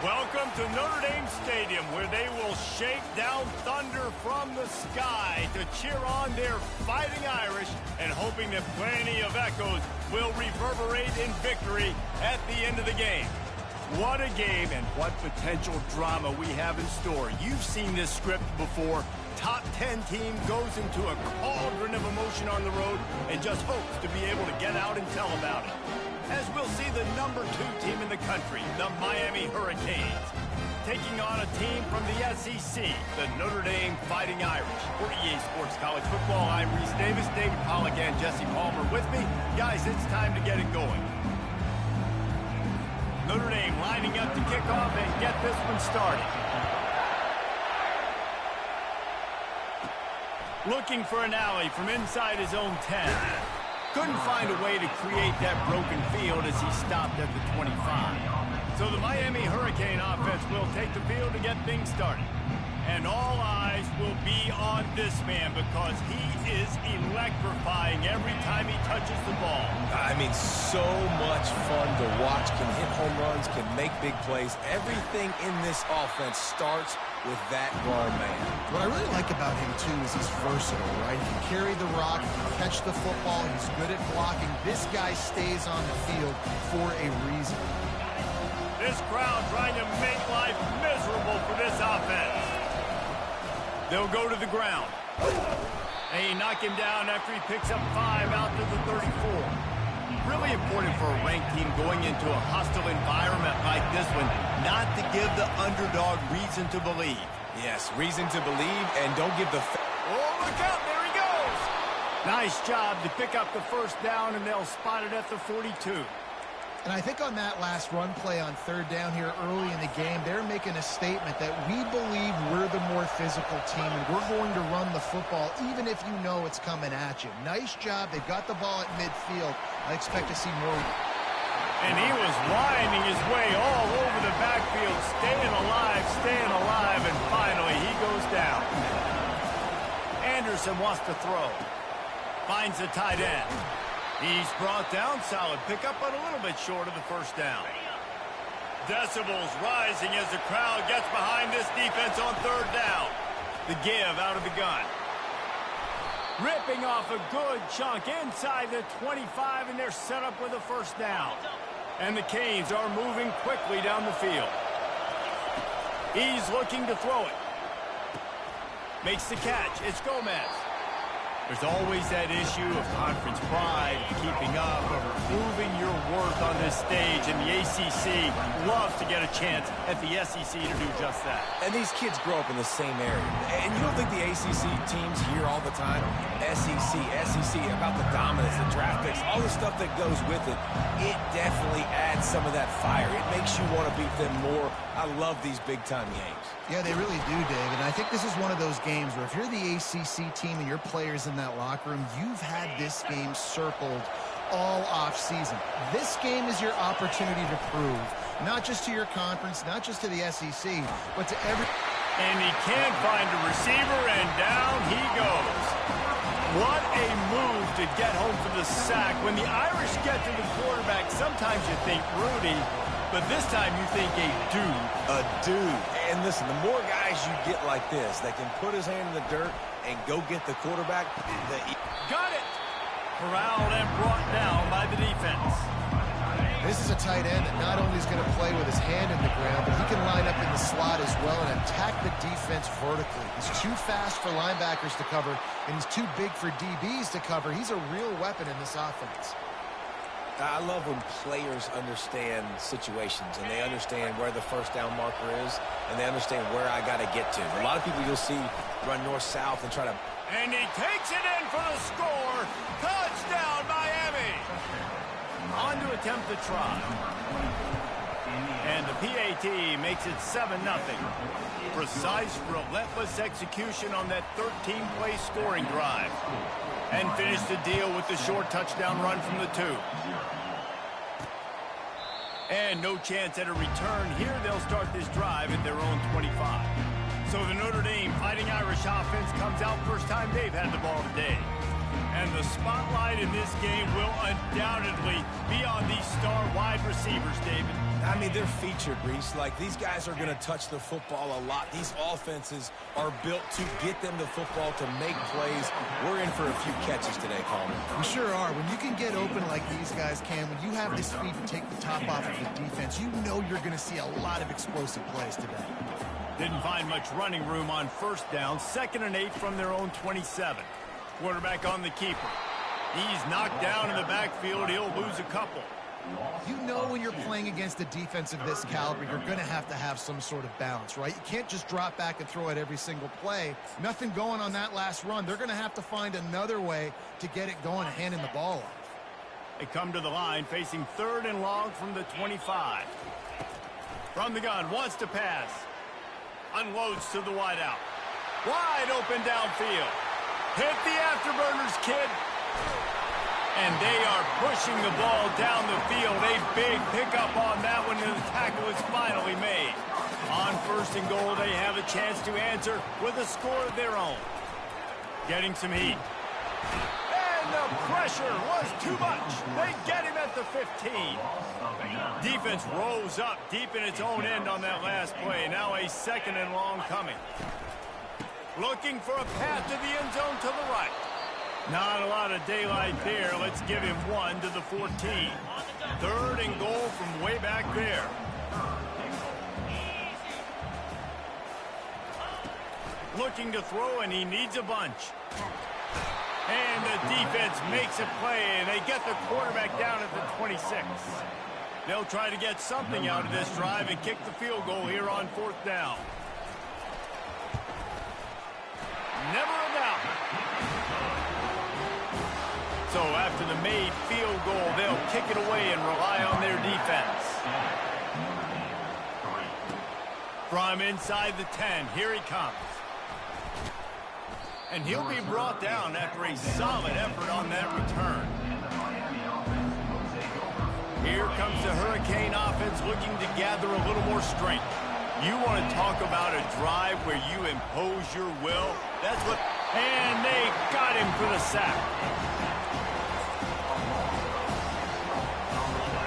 Welcome to Notre Dame Stadium, where they will shake down thunder from the sky to cheer on their Fighting Irish and hoping that plenty of echoes will reverberate in victory at the end of the game. What a game and what potential drama we have in store. You've seen this script before. Top 10 team goes into a cauldron of emotion on the road and just hopes to be able to get out and tell about it. As we'll see the number 2 team in the country, the Miami Hurricanes, taking on a team from the SEC, the Notre Dame Fighting Irish. For EA Sports College Football, I'm Reese Davis, David Pollack, and Jesse Palmer with me. Guys, it's time to get it going. Notre Dame lining up to kick off and get this one started. Looking for an alley from inside his own 10. Couldn't find a way to create that broken field as he stopped at the 25. So the Miami Hurricane offense will take the field to get things started. And all eyes will be on this man because he is electrifying every time he touches the ball. I mean, so much fun to watch. Can hit home runs, can make big plays. Everything in this offense starts with that guard man. What I really like about him, too, is he's versatile, right? He can carry the rock, he can catch the football, he's good at blocking. This guy stays on the field for a reason. This crowd trying to make life miserable for this offense. They'll go to the ground. They knock him down after he picks up 5 out to the 34. Really important for a ranked team going into a hostile environment like this one, not to give the underdog reason to believe. Yes, reason to believe, and don't give the... Oh, look out, there he goes! Nice job to pick up the first down, and they'll spot it at the 42. And I think on that last run play on third down here early in the game, they're making a statement that we believe we're the more physical team and we're going to run the football even if you know it's coming at you. Nice job. They've got the ball at midfield. I expect to see more. And he was winding his way all over the backfield, staying alive, and finally he goes down. Anderson wants to throw. Finds the tight end. He's brought down, solid pickup, but a little bit short of the first down. Decibels rising as the crowd gets behind this defense on third down. The give out of the gun. Ripping off a good chunk inside the 25, and they're set up with a first down. And the Canes are moving quickly down the field. He's looking to throw it. Makes the catch. It's Gomez. There's always that issue of conference pride, keeping up, of proving your worth on this stage, and the ACC loves to get a chance at the SEC to do just that. And these kids grow up in the same area. And you don't think the ACC teams hear all the time, SEC, about the dominance, the draft picks, all the stuff that goes with it. It definitely adds some of that fire. It makes you want to beat them more. I love these big-time games. Yeah, they really do, Dave. And I think this is one of those games where if you're the ACC team and your players in that locker room, you've had this game circled all off season. This game is your opportunity to prove, not just to your conference, not just to the SEC, but to every... And he can't find a receiver, and down he goes. What a move to get home for the sack. When the Irish get to the quarterback, sometimes you think Rudy, but this time you think a dude. A dude. And listen, the more guys you get like this that can put his hand in the dirt and go get the quarterback, got it! Corralled and brought down by the defense. This is a tight end that not only is going to play with his hand in the ground, but he can line up in the slot as well and attack the defense vertically. He's too fast for linebackers to cover, and he's too big for DBs to cover. He's a real weapon in this offense. I love when players understand situations and they understand where the first down marker is and they understand where I got to get to. A lot of people you'll see run north-south and try to... And he takes it in for the score. Touchdown, Miami. On to attempt the try. And the PAT makes it 7-0. Precise, relentless execution on that 13-play scoring drive. And finish the deal with the short touchdown run from the 2. And no chance at a return here. They'll start this drive at their own 25. So the Notre Dame Fighting Irish offense comes out first time they've had the ball today. And the spotlight in this game will undoubtedly be on these star wide receivers, David. I mean, they're featured, Reese. Like, these guys are going to touch the football a lot. These offenses are built to get them the football, to make plays. We're in for a few catches today, Coleman. We sure are. When you can get open like these guys can, when you have the speed to take the top off of the defense, you know you're going to see a lot of explosive plays today. Didn't find much running room on first down. 2nd and 8 from their own 27. Quarterback on the keeper. He's knocked down in the backfield. He'll lose a couple. You know when you're playing against a defense of this caliber, you're going to have some sort of balance, right? You can't just drop back and throw it every single play. Nothing going on that last run. They're going to have to find another way to get it going and handing the ball off. They come to the line facing 3rd and long from the 25. From the gun, wants to pass. Unloads to the wideout. Wide open downfield. Hit the afterburners, kid. And they are pushing the ball down the field. A big pickup on that one, and the tackle is finally made. On 1st and goal, they have a chance to answer with a score of their own. Getting some heat. And the pressure was too much. They get him at the 15. Defense rose up deep in its own end on that last play. Now a 2nd and long coming. Looking for a path to the end zone to the right. Not a lot of daylight there. Let's give him 1 to the 14. 3rd and goal from way back there. Looking to throw, and he needs a bunch. And the defense makes a play, and they get the quarterback down at the 26. They'll try to get something out of this drive and kick the field goal here on 4th down. Never a doubt. So after the made field goal, they'll kick it away and rely on their defense. From inside the 10, here he comes. And he'll be brought down after a solid effort on that return. Here comes the Hurricane offense looking to gather a little more strength. You want to talk about a drive where you impose your will? That's what... And they got him for the sack.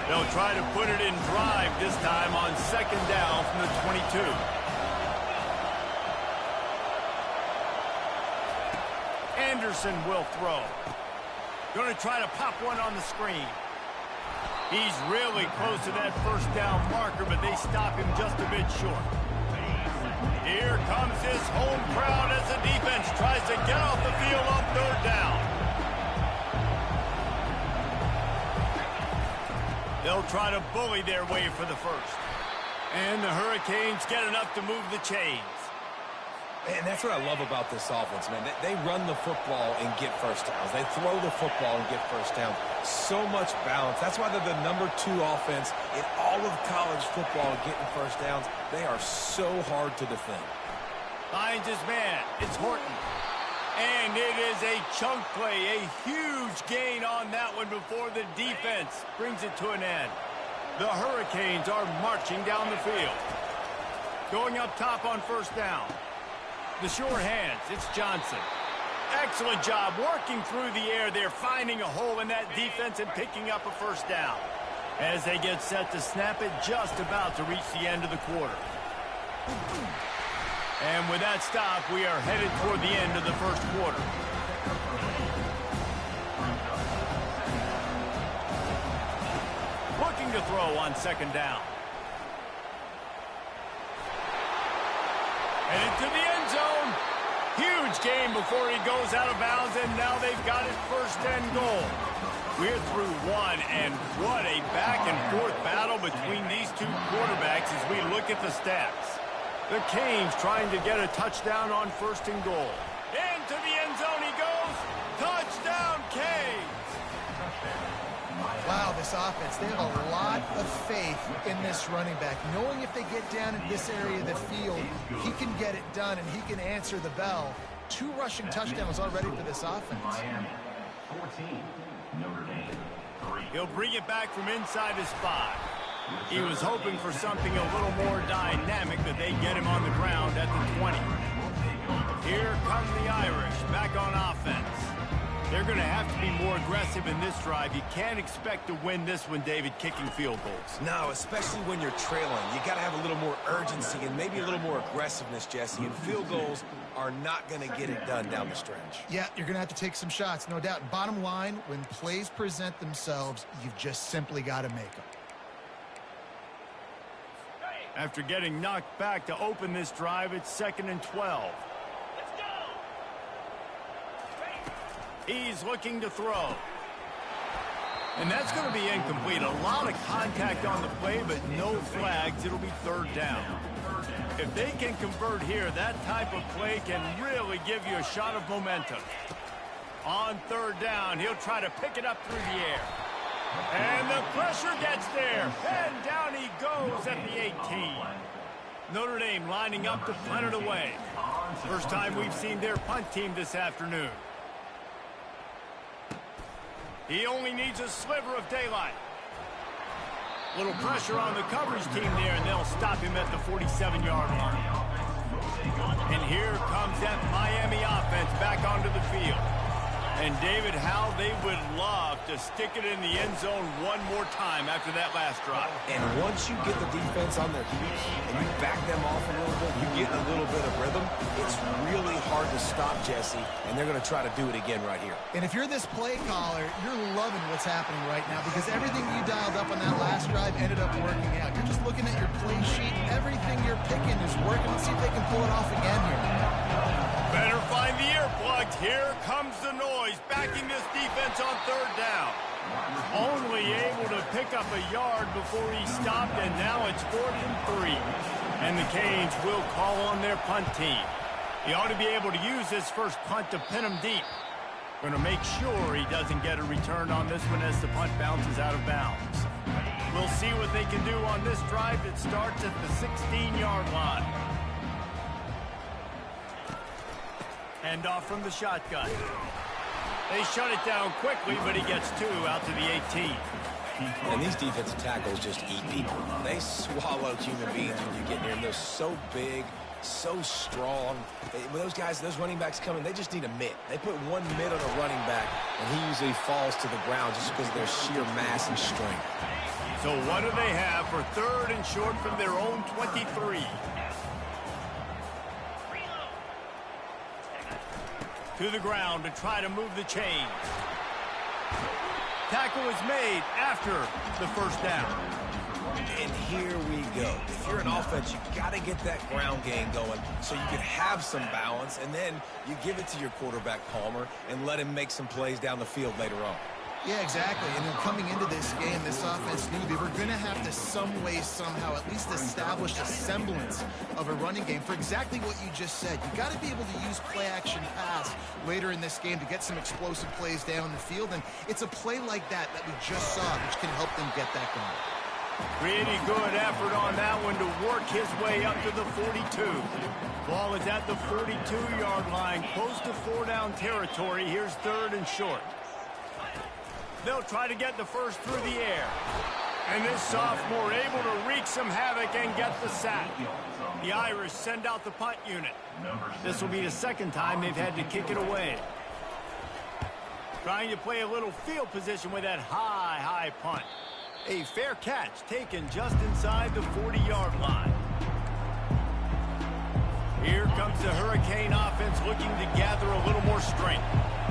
They'll try to put it in drive this time on 2nd down from the 22. Anderson will throw. Going to try to pop one on the screen. He's really close to that 1st down marker, but they stop him just a bit short. Here comes his home crowd as the defense tries to get off the field on 3rd down. They'll try to bully their way for the 1st. And the Hurricanes get enough to move the chains. And that's what I love about this offense, man. They run the football and get 1st downs. They throw the football and get 1st downs. So much balance. That's why they're the #2 offense in all of college football getting 1st downs. They are so hard to defend. Finds his man. It's Horton. And it is a chunk play, a huge gain on that one before the defense brings it to an end. The Hurricanes are marching down the field. Going up top on 1st down. The sure hands, it's Johnson. Excellent job working through the air there, finding a hole in that defense and picking up a 1st down. As they get set to snap it, just about to reach the end of the quarter. And with that stop, we are headed toward the end of the 1st quarter. Looking to throw on 2nd down. And into the end zone. Huge gain before he goes out of bounds, and now they've got it 1st and goal. We're through 1, and what a back-and-forth battle between these two quarterbacks as we look at the stats. The Canes trying to get a touchdown on 1st and goal. Into the end zone he goes. Touchdown, Canes! Wow, this offense, they have a lot of faith in this running back. Knowing if they get down in this area of the field, he can get it done and he can answer the bell. 2 rushing touchdowns already for this offense. He'll bring it back from inside his 5. He was hoping for something a little more dynamic, but they get him on the ground at the 20. Here come the Irish back on offense. They're going to have to be more aggressive in this drive. You can't expect to win this one, David, kicking field goals. No, especially when you're trailing. You got to have a little more urgency and maybe a little more aggressiveness, Jesse. And field goals are not going to get it done down the stretch. Yeah, you're going to have to take some shots, no doubt. Bottom line, when plays present themselves, you've just simply got to make them. After getting knocked back to open this drive, it's 2nd and 12. He's looking to throw. And that's going to be incomplete. A lot of contact on the play, but no flags. It'll be 3rd down. If they can convert here, that type of play can really give you a shot of momentum. On 3rd down, he'll try to pick it up through the air. And the pressure gets there. And down he goes at the 18. Notre Dame lining up to punt it away. First time we've seen their punt team this afternoon. He only needs a sliver of daylight. Little pressure on the coverage team there, and they'll stop him at the 47-yard line. And here comes that Miami offense back onto the field. And, David, how they would love to stick it in the end zone one more time after that last drive. And once you get the defense on their heels and you back them off a little bit, you get a little bit of rhythm, it's really hard to stop, Jesse, and they're going to try to do it again right here. And if you're this play caller, you're loving what's happening right now because everything you dialed up on that last drive ended up working out. You're just looking at your play sheet. Everything you're picking is working. Let's see if they can pull it off again here. Better find the earplugs. Here comes the noise, backing this defense on 3rd down. Only able to pick up a yard before he stopped, and now it's 4th and 3. And the Canes will call on their punt team. He ought to be able to use his first punt to pin him deep. Going to make sure he doesn't get a return on this one as the punt bounces out of bounds. We'll see what they can do on this drive that starts at the 16-yard line. Hand off from the shotgun. They shut it down quickly, but he gets 2 out to the 18. And these defensive tackles just eat people. They swallow human beings when you get near them. They're so big, so strong. When those guys, those running backs come in, they just need a mitt. They put one mitt on a running back, and he usually falls to the ground just because of their sheer mass and strength. So what do they have for 3rd and short from their own 23? To the ground to try to move the chains. Tackle is made after the 1st down. And here we go. If you're an offense, you got to get that ground game going so you can have some balance, and then you give it to your quarterback, Palmer, and let him make some plays down the field later on. Yeah, exactly. And then coming into this game, this offense knew they were going to have to some way, somehow, at least establish a semblance of a running game for exactly what you just said. You got to be able to use play-action pass later in this game to get some explosive plays down the field. And it's a play like that we just saw, which can help them get that going. Pretty good effort on that one to work his way up to the 42. Ball is at the 42-yard line, close to 4-down territory. Here's 3rd and short. They'll try to get the first through the air. And this sophomore able to wreak some havoc and get the sack. The Irish send out the punt unit. This will be the 2nd time they've had to kick it away. Trying to play a little field position with that high punt. A fair catch taken just inside the 40-yard line. Here comes the Hurricane offense looking to gather a little more strength.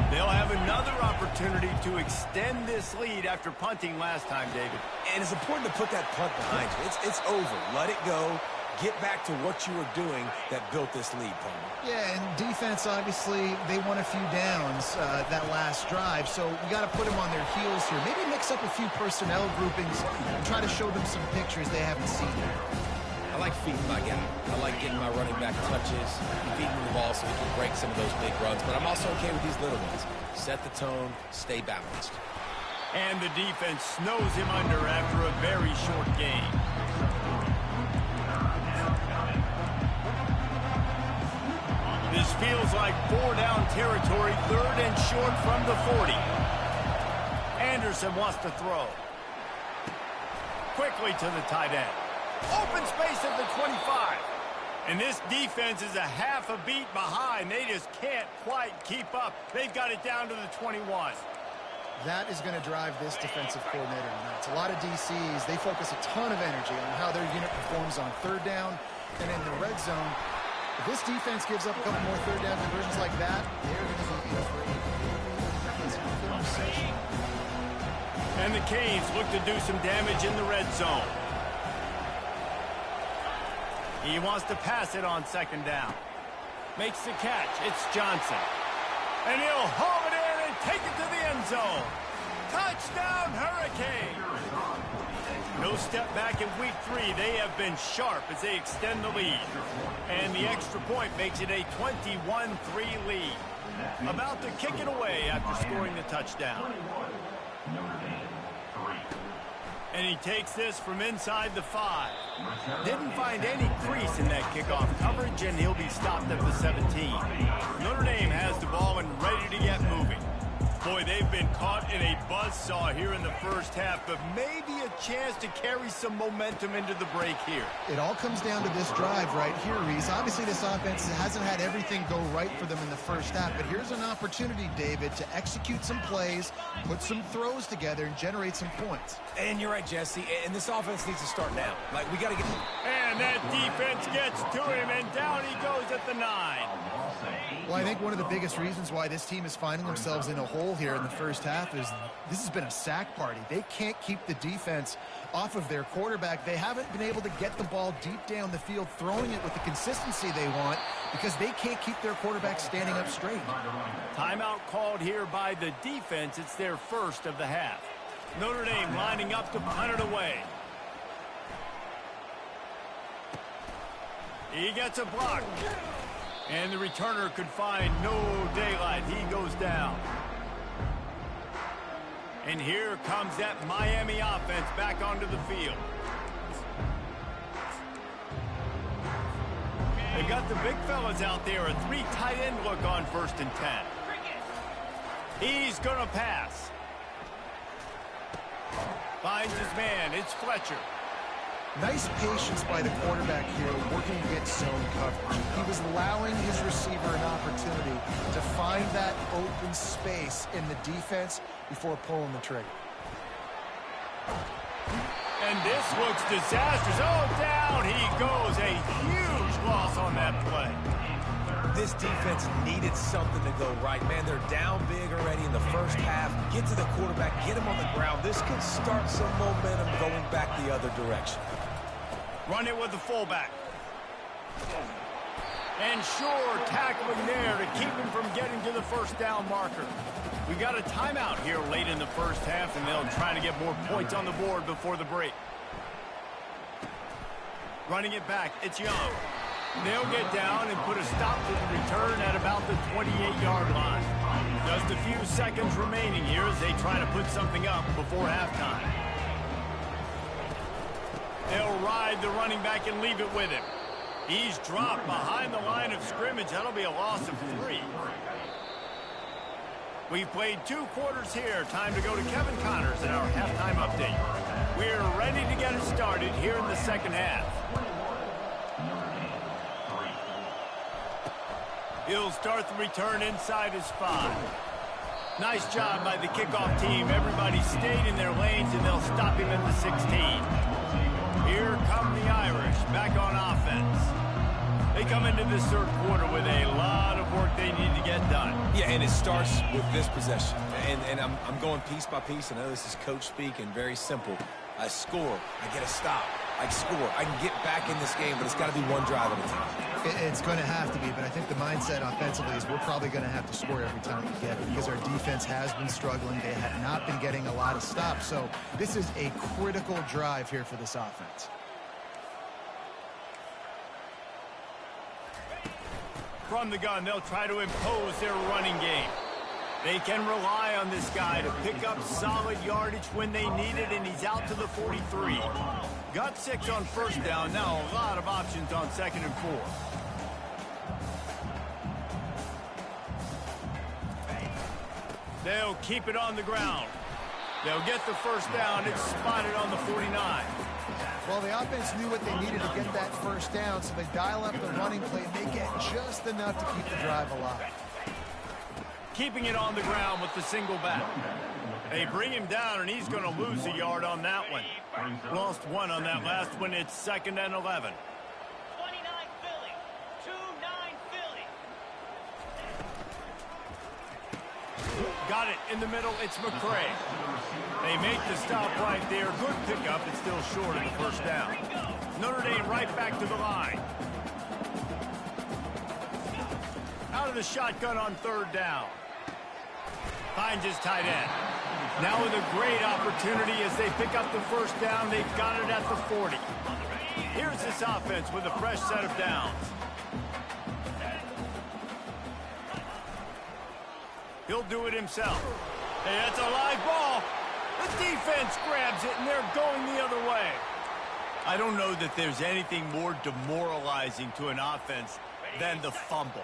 They'll have another opportunity to extend this lead after punting last time, David. And it's important to put that punt behind you. It's over. Let it go. Get back to what you were doing that built this lead, Palmer. Yeah, and defense, obviously, they won a few downs that last drive, so we got to put them on their heels here. Maybe mix up a few personnel groupings and try to show them some pictures they haven't seen yet. I like feeding my guy. I like getting my running back touches, feeding him the ball so he can break some of those big runs. But I'm also okay with these little ones. Set the tone, stay balanced. And the defense snows him under after a very short game. This feels like 4-down territory, 3rd and short from the 40. Anderson wants to throw. Quickly to the tight end. Open space at the 25. And this defense is a half a beat behind. They just can't quite keep up. They've got it down to the 21. That is going to drive this defensive coordinator tonight. It's a lot of DCs. They focus a ton of energy on how their unit performs on third down and in the red zone. If this defense gives up a couple more third down conversions like that, they're going to be in for a defensive conversation. And the Canes look to do some damage in the red zone. He wants to pass it on second down. Makes the catch. It's Johnson. And he'll haul it in and take it to the end zone. Touchdown, Hurricane! No step back in week 3. They have been sharp as they extend the lead. And the extra point makes it a 21-3 lead. About to kick it away after scoring the touchdown. And he takes this from inside the 5. Didn't find any crease in that kickoff coverage, and he'll be stopped at the 17. Notre Dame has the ball and ready to get moving. Boy, they've been caught in a buzzsaw here in the first half, but maybe a chance to carry some momentum into the break here. It all comes down to this drive right here, Reese. Obviously, this offense hasn't had everything go right for them in the first half, but here's an opportunity, David, to execute some plays, put some throws together, and generate some points. And you're right, Jesse, and this offense needs to start now. Like, we got to get... And that defense gets to him, and down he goes at the 9. Well, I think one of the biggest reasons why this team is finding themselves in a hole here in the first half is this has been a sack party. They can't keep the defense off of their quarterback. They haven't been able to get the ball deep down the field, throwing it with the consistency they want because they can't keep their quarterback standing up straight. Timeout called here by the defense. It's their first of the half. Notre Dame lining up to punt it away. He gets a block. And the returner could find no daylight. He goes down. And here comes that Miami offense back onto the field. They've got the big fellas out there. A 3 tight end look on 1st and 10. He's going to pass. Finds his man. It's Fletcher. Nice patience by the quarterback here working against zone coverage. He was allowing his receiver an opportunity to find that open space in the defense before pulling the trigger. And this looks disastrous. Oh, down he goes. A huge loss on that play. This defense needed something to go right. Man, they're down big already in the first half. Get to the quarterback, get him on the ground. This could start some momentum going back the other direction. Run it with the fullback. And sure, tackling there to keep him from getting to the first down marker. We got a timeout here late in the first half, and they'll try to get more points on the board before the break. Running it back, it's Young. They'll get down and put a stop to the return at about the 28-yard line. Just a few seconds remaining here as they try to put something up before halftime. They'll ride the running back and leave it with him. He's dropped behind the line of scrimmage. That'll be a loss of 3. We've played 2 quarters here. Time to go to Kevin Connors in our halftime update. We're ready to get it started here in the second half. He'll start the return inside his 5. Nice job by the kickoff team. Everybody stayed in their lanes, and they'll stop him at the 16. Here come the Irish back on offense. They come into this third quarter with a lot of work they need to get done. Yeah, and it starts with this possession. And I'm going piece by piece. I know this is coach speak and very simple. I score. I get a stop. I score. I can get back in this game, but it's got to be one drive at a time. It's going to have to be, but I think the mindset offensively is we're probably going to have to score every time we get it because our defense has been struggling. They have not been getting a lot of stops. So this is a critical drive here for this offense. From the gun, they'll try to impose their running game. They can rely on this guy to pick up solid yardage when they need it, and he's out to the 43. Got 6 on first down. Now a lot of options on 2nd and 4. They'll keep it on the ground. They'll get the first down. It's spotted on the 49. Well, the offense knew what they needed to get that first down, so they dial up the running play, and they get just enough to keep the drive alive. Keeping it on the ground with the single back. They bring him down, and he's going to lose a yard on that one. Lost one on that last one. It's 2nd and 11. 29 Philly. 2-9 Philly. Got it in the middle. It's McCray. They make the stop right there. Good pickup. It's still short of the first down. Notre Dame right back to the line. Out of the shotgun on 3rd down. Finds his tight end. Now with a great opportunity as they pick up the first down. They've got it at the 40. Here's this offense with a fresh set of downs. He'll do it himself. Hey, that's a live ball. The defense grabs it, and they're going the other way. I don't know that there's anything more demoralizing to an offense than the fumble.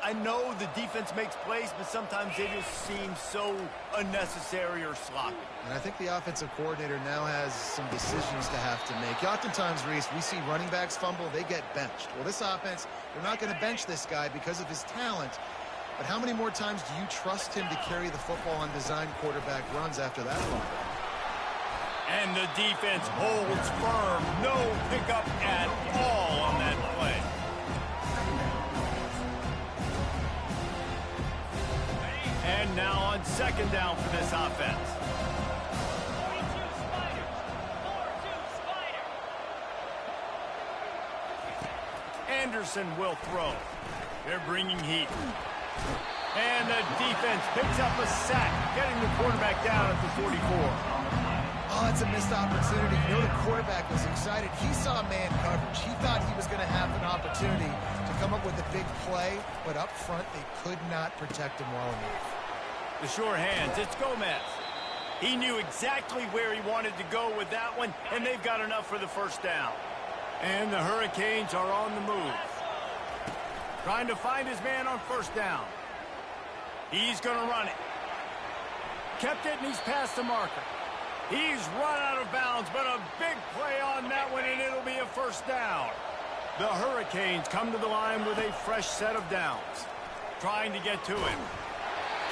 I know the defense makes plays, but sometimes they just seem so unnecessary or sloppy. And I think the offensive coordinator now has some decisions to have to make. Oftentimes, Reese, we see running backs fumble, they get benched. Well, this offense, they're not going to bench this guy because of his talent. But how many more times do you trust him to carry the football on design quarterback runs after that fumble? And the defense holds firm. No pickup at all on that play. And now on 2nd down for this offense. 42 Spiders. 4-2 Spider. Anderson will throw. They're bringing heat. And the defense picks up a sack, getting the quarterback down at the 44. Oh, it's a missed opportunity. You know, the quarterback was excited. He saw man coverage. He thought he was going to have an opportunity to come up with a big play, but up front, they could not protect him well enough. The sure hands, it's Gomez. He knew exactly where he wanted to go with that one, and they've got enough for the first down. And the Hurricanes are on the move. Trying to find his man on 1st down. He's going to run it. Kept it, and he's past the marker. He's run out of bounds, but a big play on that one, and it'll be a 1st down. The Hurricanes come to the line with a fresh set of downs. Trying to get to him.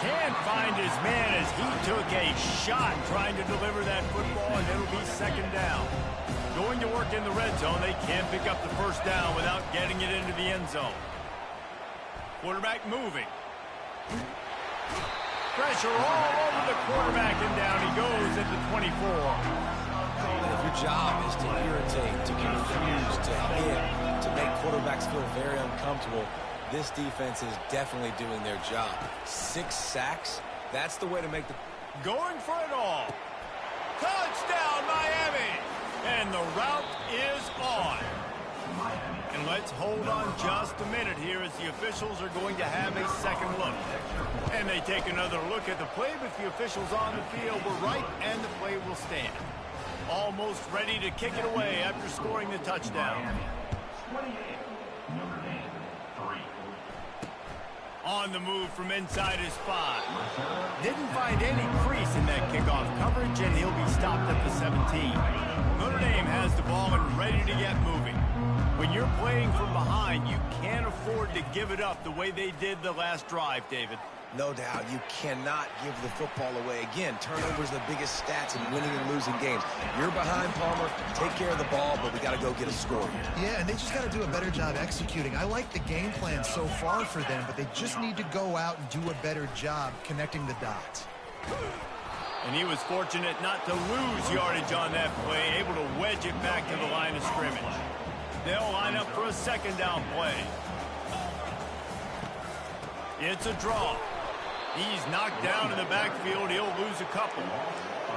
Can't find his man as he took a shot trying to deliver that football, and it'll be 2nd down. Going to work in the red zone. They can't pick up the first down without getting it into the end zone. Quarterback moving. Pressure all over the quarterback, and down he goes at the 24. If your job is to irritate, to confuse, to hit, to make quarterbacks feel very uncomfortable, this defense is definitely doing their job. 6 sacks, that's the way to make the... Going for it all. Touchdown, Miami! And the route is on. And let's hold on just a minute here as the officials are going to have a second look. And they take another look at the play, but the officials on the field were right, and the play will stand. Almost ready to kick it away after scoring the touchdown. On the move from inside his 5. Didn't find any crease in that kickoff coverage, and he'll be stopped at the 17. Notre Dame has the ball and ready to get moving. When you're playing from behind, you can't afford to give it up the way they did the last drive, David. No doubt, you cannot give the football away. Again, turnovers are the biggest stats in winning and losing games. You're behind, Palmer, take care of the ball, but we got to go get a score here. Yeah, and they just got to do a better job executing. I like the game plan so far for them, but they just need to go out and do a better job connecting the dots. And he was fortunate not to lose yardage on that play, able to wedge it back to the line of scrimmage. They'll line up for a 2nd down play. It's a draw. He's knocked down in the backfield. He'll lose a couple.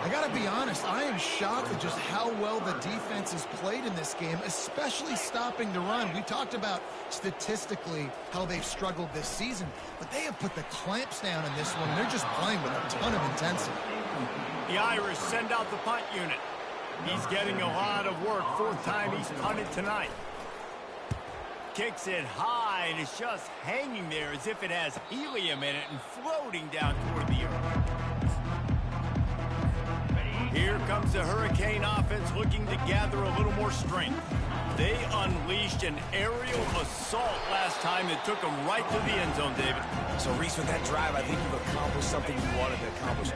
I got to be honest, I am shocked at just how well the defense has played in this game, especially stopping the run. We talked about statistically how they've struggled this season, but they have put the clamps down in this one. They're just playing with a ton of intensity. The Irish send out the punt unit. He's getting a lot of work. 4th time he's punted tonight. Kicks it high, and it's just hanging there as if it has helium in it and floating down toward the earth. Here comes the Hurricane offense looking to gather a little more strength. They unleashed an aerial assault last time that took them right to the end zone, David. So, Reese, with that drive, I think you've accomplished something you wanted to accomplish.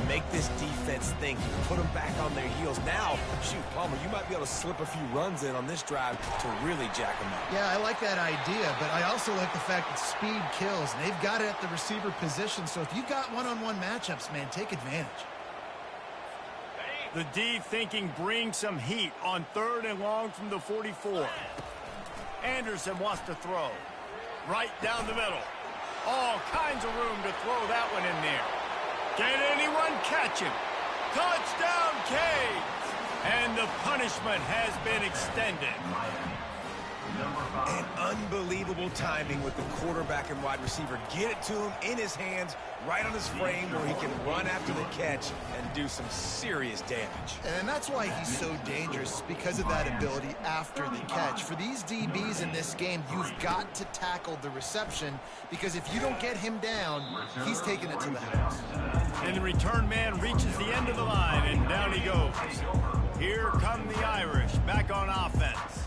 Make this defense think. Put them back on their heels. Now, shoot, Palmer, you might be able to slip a few runs in on this drive to really jack them up. Yeah, I like that idea, but I also like the fact that speed kills, and they've got it at the receiver position. So if you've got one-on-one matchups, man, take advantage. The D thinking bring some heat on 3rd and long from the 44. Anderson wants to throw. Right down the middle. All kinds of room to throw that one in there. Can anyone catch him? Touchdown, Canes! And the punishment has been extended. And unbelievable timing with the quarterback and wide receiver. Get it to him in his hands, right on his frame where he can run after the catch and do some serious damage. And that's why he's so dangerous, because of that ability after the catch. For these DBs in this game, you've got to tackle the reception, because if you don't get him down, he's taking it to the house. And the return man reaches the end of the line, and down he goes. Here come the Irish, back on offense.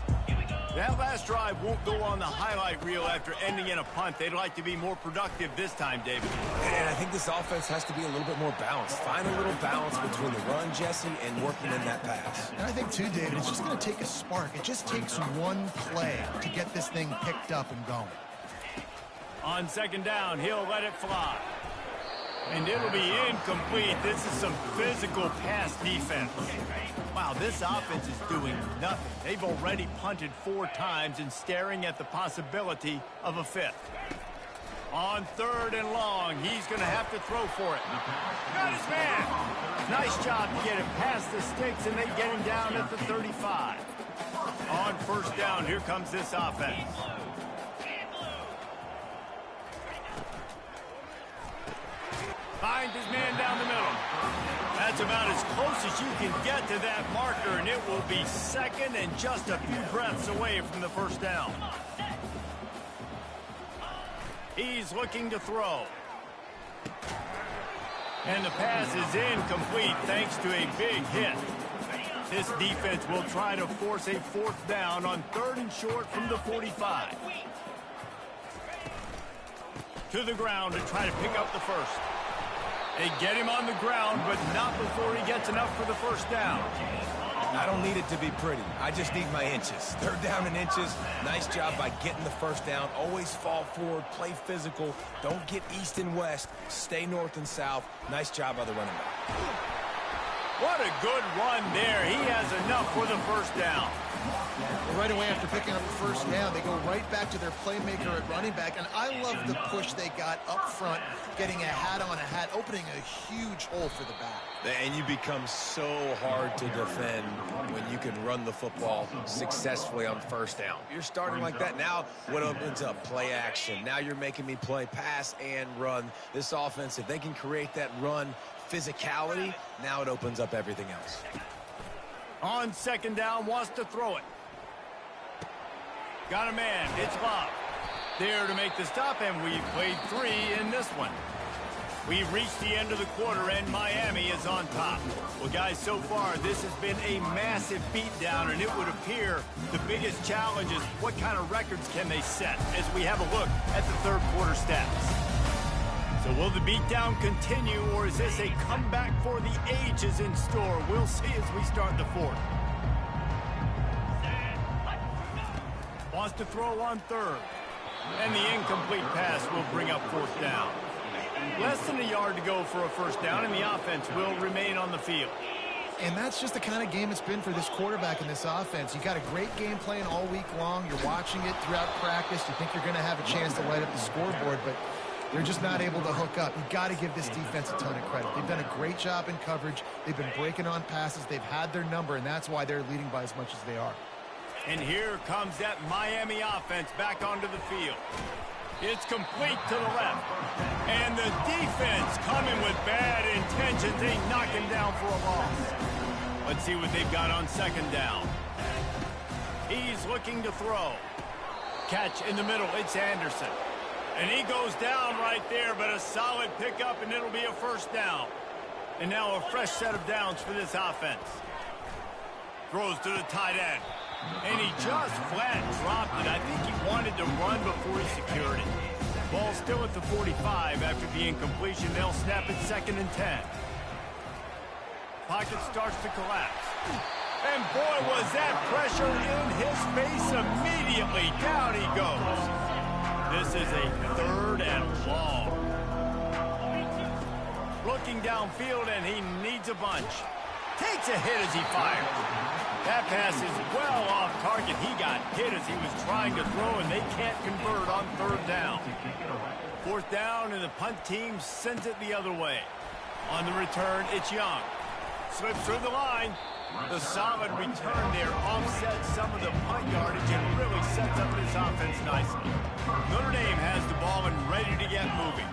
That last drive won't go on the highlight reel after ending in a punt. They'd like to be more productive this time, David. And I think this offense has to be a little bit more balanced. Find a little balance between the run, Jesse, and working in that pass. And I think, too, David, it's just going to take a spark. It just takes one play to get this thing picked up and going. On 2nd down, he'll let it fly. And it'll be incomplete. This is some physical pass defense. Wow, this offense is doing nothing. They've already punted 4 times and staring at the possibility of a 5th. On 3rd and long, he's going to have to throw for it. Got his man. Nice job to get him past the sticks, and they get him down at the 35. On 1st down, here comes this offense. Finds his man down the middle. That's about as close as you can get to that marker, and it will be 2nd and just a few breaths away from the 1st down. He's looking to throw. And the pass is incomplete thanks to a big hit. This defense will try to force a 4th down on 3rd and short from the 45. To the ground to try to pick up the 1st. They get him on the ground, but not before he gets enough for the 1st down. I don't need it to be pretty. I just need my inches. 3rd down in inches. Nice job by getting the 1st down. Always fall forward, play physical. Don't get east and west. Stay north and south. Nice job by the running back. What a good run there. He has enough for the 1st down. Well, right away after picking up the 1st down, they go right back to their playmaker at running back. And I love the push they got up front, getting a hat on a hat, opening a huge hole for the back. And you become so hard to defend when you can run the football successfully on 1st down. You're starting like that. Now what opens up? Play action. Now you're making me play pass and run. This offense, if they can create that run physicality, now it opens up everything else. On 2nd down, wants to throw it. Got a man. It's Bob. There to make the stop, and we've played 3 in this one. We've reached the end of the quarter, and Miami is on top. Well, guys, so far, this has been a massive beatdown, and it would appear the biggest challenge is what kind of records can they set as we have a look at the 3rd quarter stats. So will the beatdown continue, or is this a comeback for the ages in store? We'll see as we start the 4th. Wants to throw on 3rd. And the incomplete pass will bring up 4th down. Less than a yard to go for a 1st down, and the offense will remain on the field. And that's just the kind of game it's been for this quarterback and this offense. You got a great game plan all week long. You're watching it throughout practice. You think you're going to have a chance to light up the scoreboard, but they're just not able to hook up. You've got to give this defense a ton of credit. They've done a great job in coverage. They've been breaking on passes. They've had their number, and that's why they're leading by as much as they are. And here comes that Miami offense back onto the field. It's complete to the left. And the defense coming with bad intentions. They knock him down for a loss. Let's see what they've got on 2nd down. He's looking to throw. Catch in the middle. It's Anderson. And he goes down right there, but a solid pickup, and it'll be a 1st down. And now a fresh set of downs for this offense. Throws to the tight end. And he just flat dropped it. I think he wanted to run before he secured it. Ball still at the 45 after the incompletion. They'll snap it 2nd and 10. Pocket starts to collapse. And boy, was that pressure in his face immediately. Down he goes. This is a 3rd and long. Looking downfield, and he needs a bunch. Takes a hit as he fires. That pass is well off target. He got hit as he was trying to throw, and they can't convert on 3rd down. 4th down, and the punt team sends it the other way. On the return, it's Young. Slips through the line. The solid return there offsets some of the punt yardage and really sets up this offense nicely. Notre Dame has the ball and ready to get moving.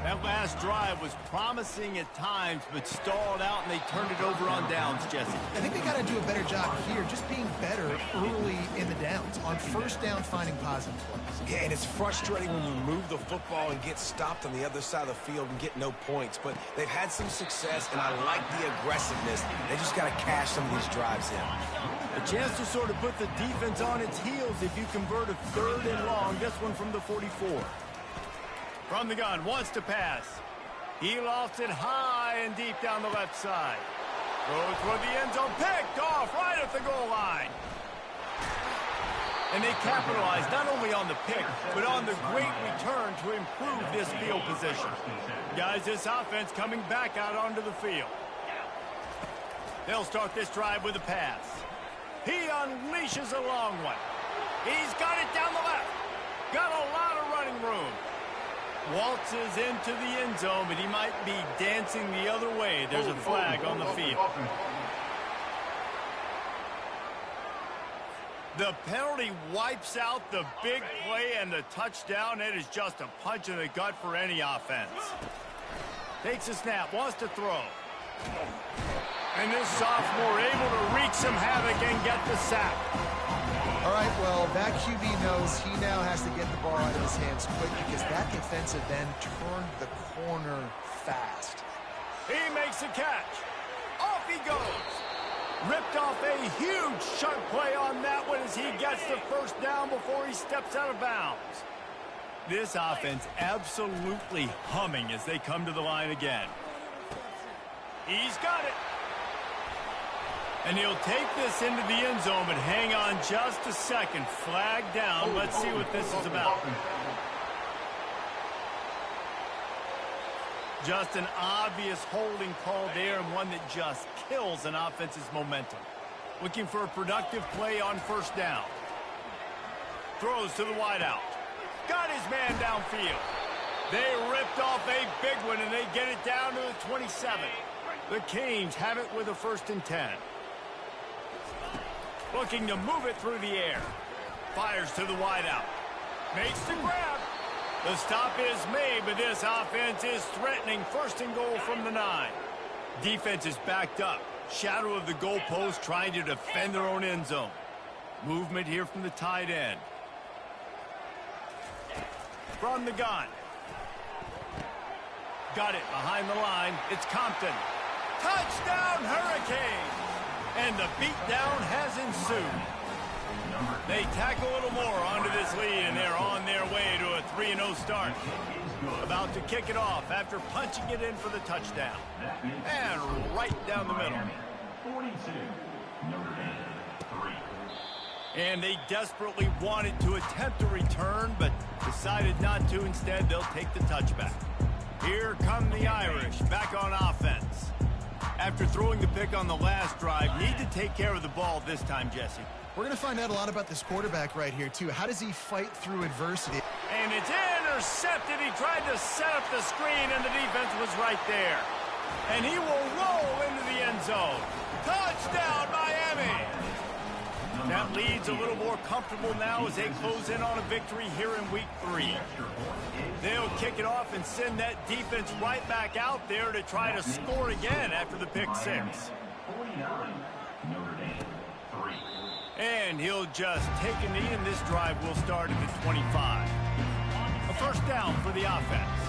That last drive was promising at times, but stalled out, and they turned it over on downs, Jesse. I think they got to do a better job here, just being better early in the downs. On 1st down, finding positive plays. Yeah, and it's frustrating when you move the football and get stopped on the other side of the field and get no points. But they've had some success, and I like the aggressiveness. They just got to cash some of these drives in. A chance to sort of put the defense on its heels if you convert a 3rd and long. This one from the 44. From the gun, wants to pass. He lofts it high and deep down the left side. Throws toward the end zone, picked off right at the goal line. And they capitalize not only on the pick, but on the great return to improve this field position. Guys, this offense coming back out onto the field. They'll start this drive with a pass. He unleashes a long one. He's got it down the left. Got a lot of running room. Waltzes into the end zone, but he might be dancing the other way. There's a flag on the field. The penalty wipes out the big play and the touchdown. It is just a punch in the gut for any offense. Takes a snap, wants to throw. And this sophomore able to wreak some havoc and get the sack. All right, well, that QB knows he now has to get the ball out of his hands quick because that defensive end turned the corner fast. He makes a catch. Off he goes. Ripped off a huge chunk play on that one as he gets the 1st down before he steps out of bounds. This offense absolutely humming as they come to the line again. He's got it. And he'll take this into the end zone, but hang on just a second. Flag down. Let's see what this is about. Just an obvious holding call there, and one that just kills an offense's momentum. Looking for a productive play on 1st down. Throws to the wideout. Got his man downfield. They ripped off a big one, and they get it down to the 27. The Canes have it with a 1st and 10. Looking to move it through the air. Fires to the wideout. Makes the grab. The stop is made, but this offense is threatening 1st and goal from the 9. Defense is backed up. Shadow of the goalpost trying to defend their own end zone. Movement here from the tight end. From the gun. Got it behind the line. It's Compton. Touchdown, Hurricanes! And the beatdown has ensued. They tack a little more onto this lead, and they're on their way to a 3-0 start. About to kick it off after punching it in for the touchdown. And right down the middle. And they desperately wanted to attempt a return, but decided not to. Instead, they'll take the touchback. Here come the Irish, back on offense. After throwing the pick on the last drive, need to take care of the ball this time, Jesse. We're going to find out a lot about this quarterback right here, too. How does he fight through adversity? And it's intercepted. He tried to set up the screen, and the defense was right there. And he will roll into the end zone. Touchdown, Miami! That lead's a little more comfortable now as they close in on a victory here in Week 3. They'll kick it off and send that defense right back out there to try to score again after the pick 6. And he'll just take a knee, and this drive will start at the 25. A 1st down for the offense.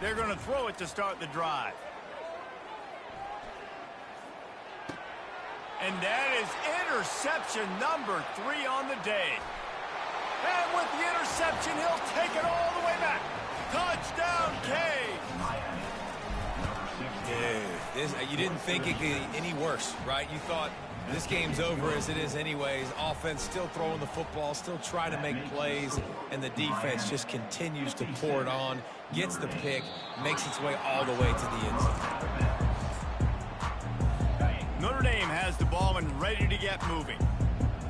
They're going to throw it to start the drive. And that is interception number 3 on the day. And with the interception, he'll take it all the way back. Touchdown, K. Yeah, you didn't think it could get any worse, right? You thought this game's over as it is anyways. Offense still throwing the football, still trying to make plays, and the defense just continues to pour it on, gets the pick, makes its way all the way to the end zone. Notre Dame has the ball and ready to get moving.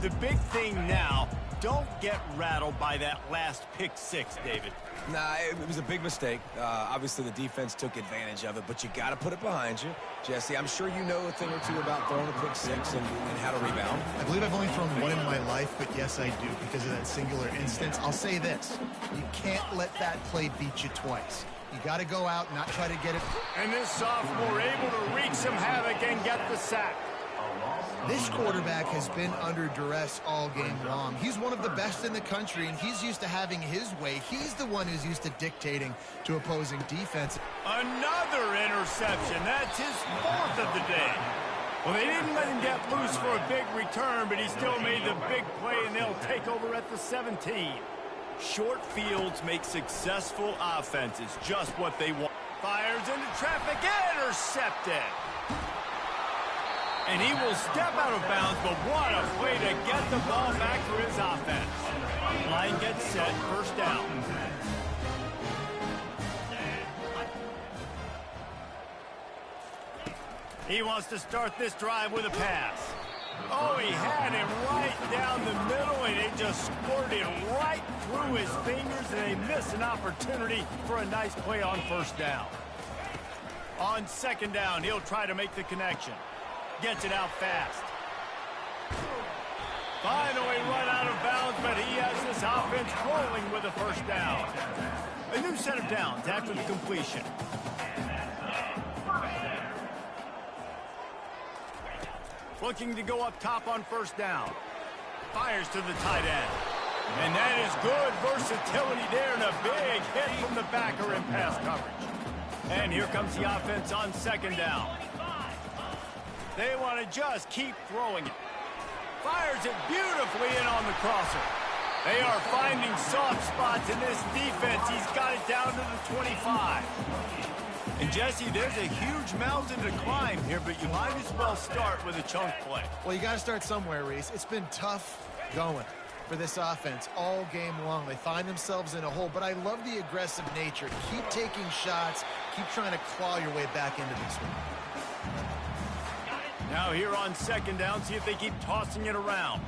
The big thing now, don't get rattled by that last pick 6, David. Nah, it was a big mistake. Obviously, the defense took advantage of it, but you got to put it behind you. Jesse, I'm sure you know a thing or two about throwing a pick 6 and how to rebound. I believe I've only thrown one in my life, but yes, I do because of that singular instance. I'll say this. You can't let that play beat you twice. You got to go out and not try to get it. And this sophomore able to wreak some havoc and get the sack. This quarterback has been under duress all game long. He's one of the best in the country, and he's used to having his way. He's the one who's used to dictating to opposing defense. Another interception. That's his 4th of the day. Well, they didn't let him get loose for a big return, but he still made the big play, and they'll take over at the 17. Short fields make successful offenses just what they want. Fires into traffic, intercepted. And he will step out of bounds, but what a play to get the ball back for his offense. Line gets set, first down. He wants to start this drive with a pass. Oh, he had him right down the middle, and it just squirted right through his fingers, and they missed an opportunity for a nice play on first down. On second down, he'll try to make the connection. Gets it out fast. Finally run out of bounds, but he has this offense rolling with a first down. A new set of downs after the completion. Looking to go up top on first down. Fires to the tight end. And that is good versatility there, and a big hit from the backer in pass coverage. And here comes the offense on second down. They want to just keep throwing it. Fires it beautifully in on the crosser. They are finding soft spots in this defense. He's got it down to the 25. And, Jesse, there's a huge mountain to climb here, but you might as well start with a chunk play. Well, you got to start somewhere, Reese. It's been tough going for this offense all game long. They find themselves in a hole, but I love the aggressive nature. Keep taking shots. Keep trying to claw your way back into this one. Now here on second down, see if they keep tossing it around.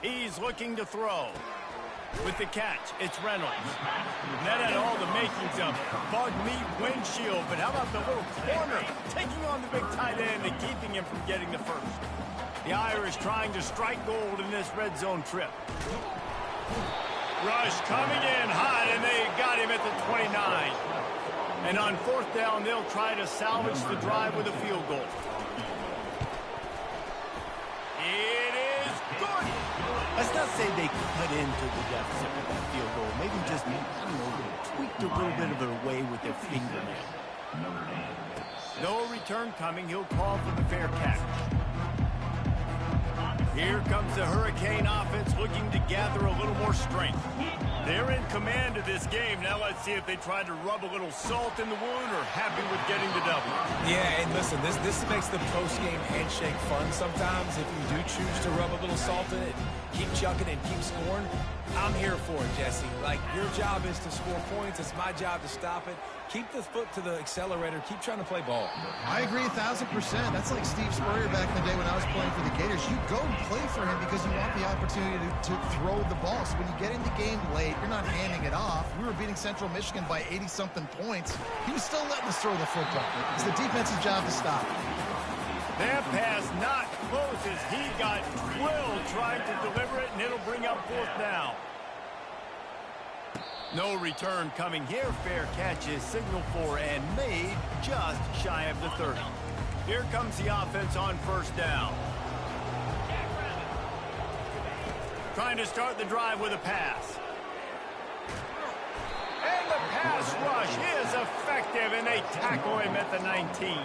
He's looking to throw. With the catch, it's Reynolds. And that had all the makings of bug meat windshield, but how about the little corner taking on the big tight end and keeping him from getting the first? The Irish trying to strike gold in this red zone trip. Rush coming in hot, and they got him at the 29. And on fourth down, they'll try to salvage the drive with a field goal. It is good. Let's not say they cut into the deficit with that field goal. Maybe just, I don't know, tweaked a little bit of it away with their fingernail. No return coming. He'll call for the fair catch. Here comes the Hurricane offense looking to gather a little more strength. They're in command of this game. Now let's see if they try to rub a little salt in the wound or happy with getting the W. Yeah, and listen, this makes the post-game handshake fun sometimes. If you do choose to rub a little salt in it, keep chucking and keep scoring, I'm here for it, Jesse. Like, your job is to score points. It's my job to stop it. Keep the foot to the accelerator. Keep trying to play ball. I agree 1,000%. That's like Steve Spurrier back in the day when I was playing for the Gators. You go and play for him because you want the opportunity to throw the ball. So when you get in the game late, you're not handing it off. We were beating Central Michigan by 80-something points. He was still letting us throw the football. It's the defense's job to stop it. That pass not close as he got drilled trying to deliver it, and it'll bring up fourth down. No return coming here. Fair catch is signaled for and made just shy of the 30. Here comes the offense on first down. trying to start the drive with a pass. And the pass rush is effective, and they tackle him at the 19.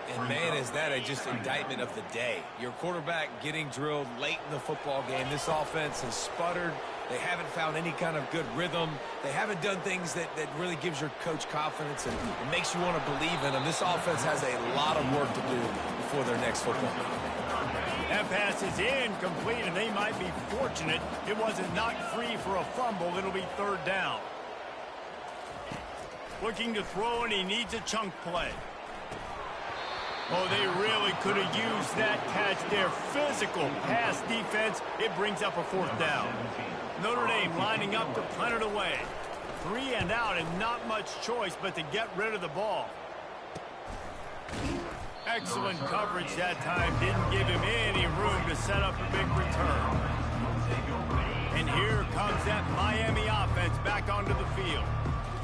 And, man, is that just indictment of the day. Your quarterback getting drilled late in the football game. This offense has sputtered. They haven't found any kind of good rhythm. They haven't done things that really gives your coach confidence and it makes you want to believe in them. This offense has a lot of work to do before their next football game. That pass is incomplete, and they might be fortunate it wasn't knocked free for a fumble. It'll be third down. Looking to throw, and he needs a chunk play. Oh, they really could have used that catch there. Physical pass defense. It brings up a fourth down. Notre Dame lining up to punt it away. 3 and out, and not much choice but to get rid of the ball. Excellent coverage that time. Didn't give him any room to set up a big return. And here comes that Miami offense back onto the field.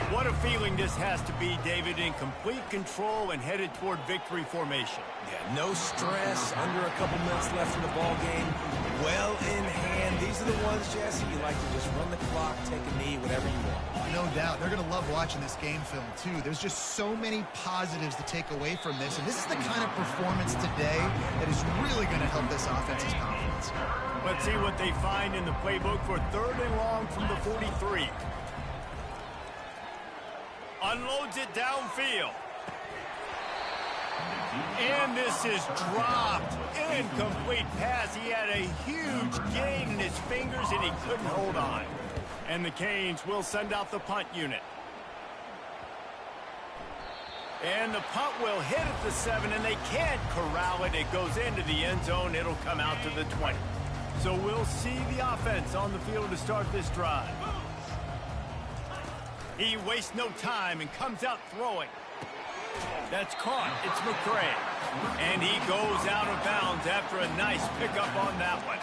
What a feeling this has to be, David, in complete control and headed toward victory formation. Yeah, no stress, under a couple minutes left in the ball game. Well in hand. These are the ones, Jesse, you like to just run the clock, take a knee, whatever you want. No doubt. They're going to love watching this game film, too. There's just so many positives to take away from this, and this is the kind of performance today that is really going to help this offense's confidence. Let's see what they find in the playbook for third and long from the 43. Unloads it downfield. And this is dropped. Incomplete pass. He had a huge gain in his fingers, and he couldn't hold on. And the Canes will send out the punt unit. And the punt will hit at the 7, and they can't corral it. It goes into the end zone. It'll come out to the 20. So we'll see the offense on the field to start this drive. He wastes no time and comes out throwing. That's caught. It's McCray. And he goes out of bounds after a nice pickup on that one.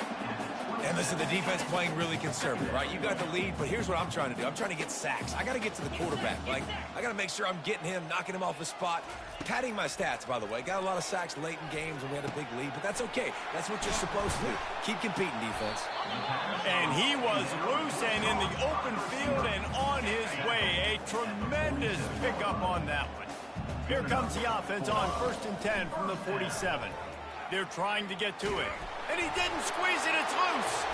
And listen, the defense playing really conservative, right? You got the lead, but here's what I'm trying to do. I'm trying to get sacks. I got to get to the quarterback. Like, I got to make sure I'm getting him, knocking him off the spot. Padding my stats, by the way. Got a lot of sacks late in games when we had a big lead, but that's okay. That's what you're supposed to do. Keep competing, defense. And he was loose and in the open field and on his way. A tremendous pickup on that one. Here comes the offense on 1st and 10 from the 47. They're trying to get to it. And he didn't squeeze it. It's loose.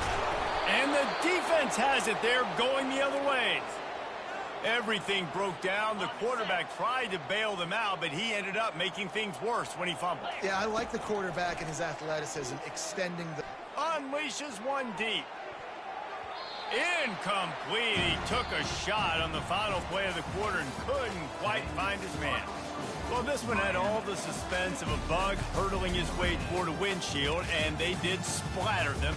And the defense has it. They're going the other way. Everything broke down. The quarterback tried to bail them out, but he ended up making things worse when he fumbled. Yeah, I like the quarterback and his athleticism extending the... Unleashes one deep. Incomplete. He took a shot on the final play of the quarter and couldn't quite find his man. Well, this one had all the suspense of a bug hurtling his way toward a windshield, and they did splatter them.